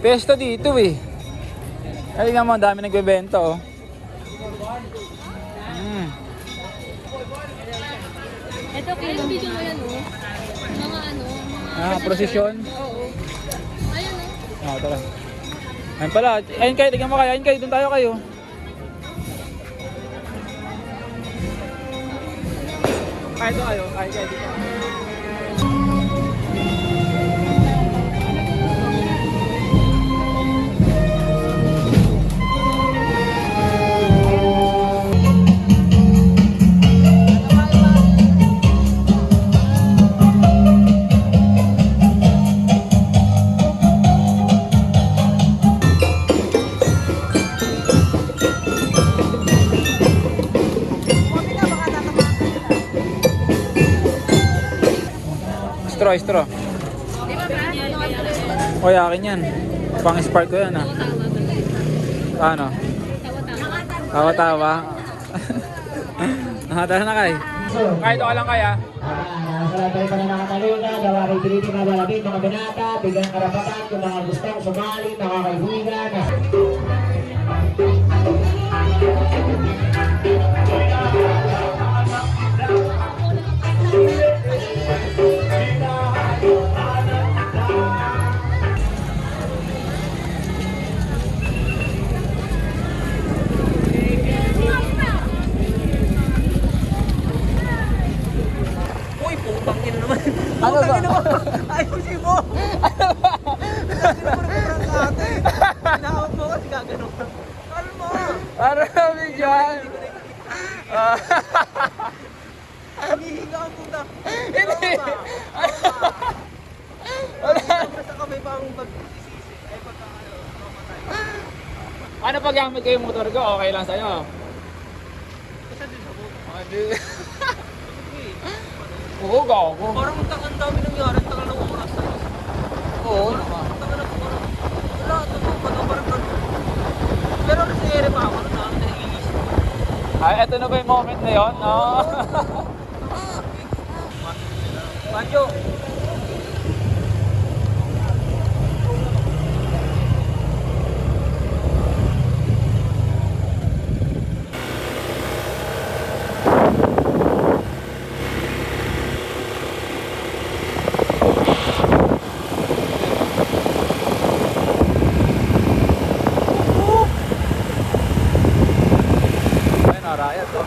Pesto dito eh. Ay nga mo, dami nagbebenta oh. Ito, kailang video mo yan, oh. Mga ano, mga... Prosesyon. Oo. Ayun, oh. Tara. Ayun pala, ayun kayo, tignan mo kayo, ayun kayo, doon tayo kayo. Kahit kayo, kahit kayo dito. Straw. Oy, akin yan. Pang spark ko yan ah. Ano? Tawa-tawa. Nakatala na kayo. Kahit ito ka lang kaya. Sa lahat pa na nakatalunan, gawa rin piniti mga balabit, mga binata, bigyan karapatan kung mga gustong sumali, mga kaibigan. Ano ba? Ayusin mo! Hinahawak mo kasi gagano ka. Kalma! Ano kami dyan? Hinihinga ang puta. Hindi! Basta kami pang pag-isisi. Ay pagka-mamatay. Ano pag gamit ko yung motor ko? Okay lang sa'yo? Kasi din ako. Oo, gago. Parang ang dami nangyari. Ang tagal ng oras. Oo naman. Ang tagal ng oras. Wala, ito po. Parang ganun. Pero kasi ere pa ako. Ang dami na naiisip. Ay, eto na ba yung moment na yun? No? Manjo! Ayun, narayat to.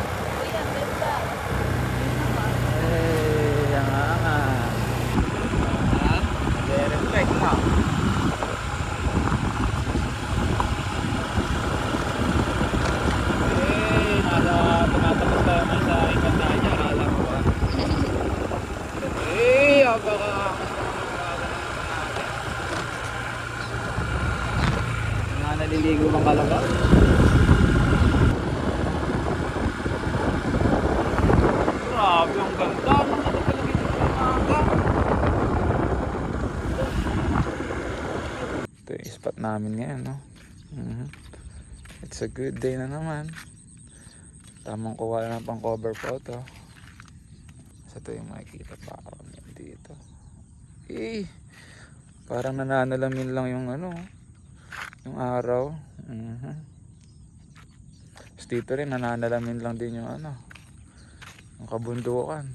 Eh, yan nga. Reflect na. Eh, tumatapos tayo man sa ikot na niya. Alam ko ba? Eh, baka... Naliligo bang kalabaw? Grabe, ang ganda. Ito yung spot namin ngayon, no? It's a good day na naman. Tamang kuha na pang cover photo. So ito yung makikita pa kami dito. Eh, parang nananalamin lang yung ano, yung araw. Tapos dito rin nananalamin lang din yung ano, yung kabundukan.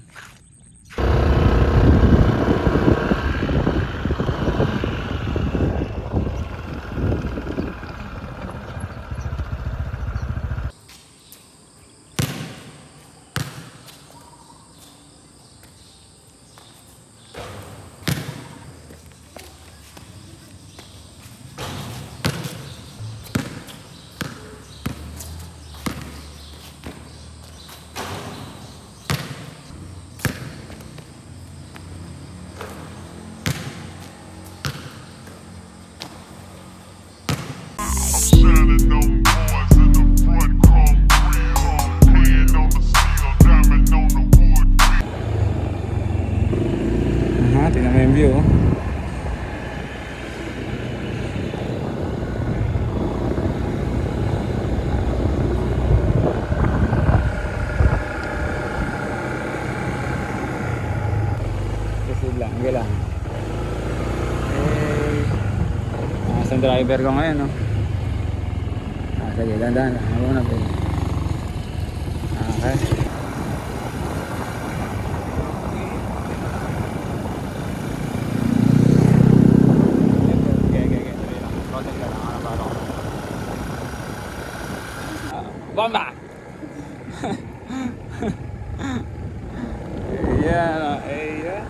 Shining on boys in the front, chrome grill, paying on the steel, diamond on the wood. Tingnan mo yung view. Kasi lang, lang. Lakas ng driver ko ngayon, no? Sige, dandan. Ako muna, babe. Okay. Bomba! Ayan, ayan.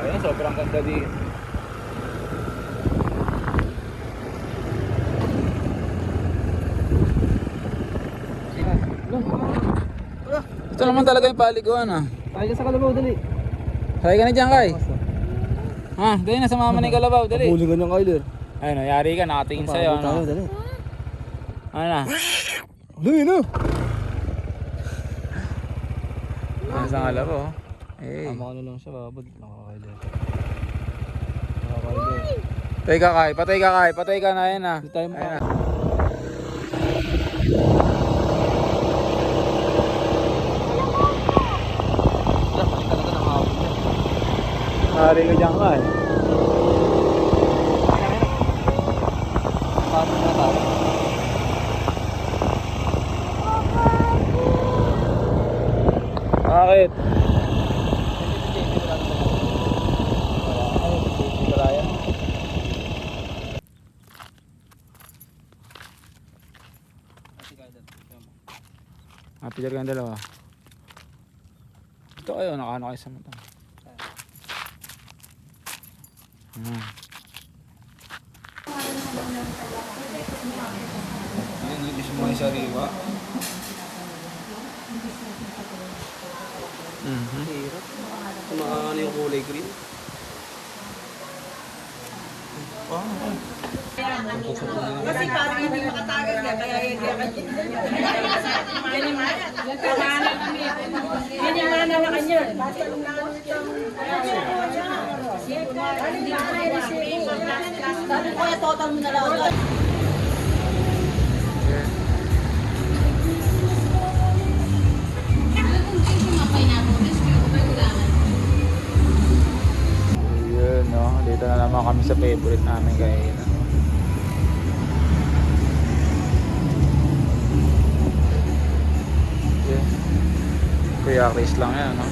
Ayan, sobrang ganda din. Ito naman talaga yung paliguan, ah. Tayo ka sa Kalabaw, dali. Sakay ka na dyan, Kay. Ha, dali na sa mama ni Kalabaw, dali. Pabulong ka ng Kyler. Ayun, yari ka, nakatingin sa'yo, ano? Dali. Ano na? Dali na. Ano sa Kalabaw? Eh. Tama ka na lang siya, babad. Nakaka-Kyler. Nakaka-Kyler. Patay ka, Kay. Patay ka, Kay. Patay ka na, yan, ah. Hindi tayo Ayun na. Nari ko dyan, Kay. Pasok na tayo. Bakit? Picture ko yung dalawa. Ito kayo, nakaano kayo sa mata. Hindi mo yung sariwa. Hirap. Ano yung kulay green? Kasi parang hindi makatagal niya, kaya yayakan niya. Ganyan na kanya. Basta nung nakamit yung... Dati ko yung total mo na lang. Yun, no? Dito na naman kami sa favorite namin kayo. Yeah. Kuya Chris lang yan, no?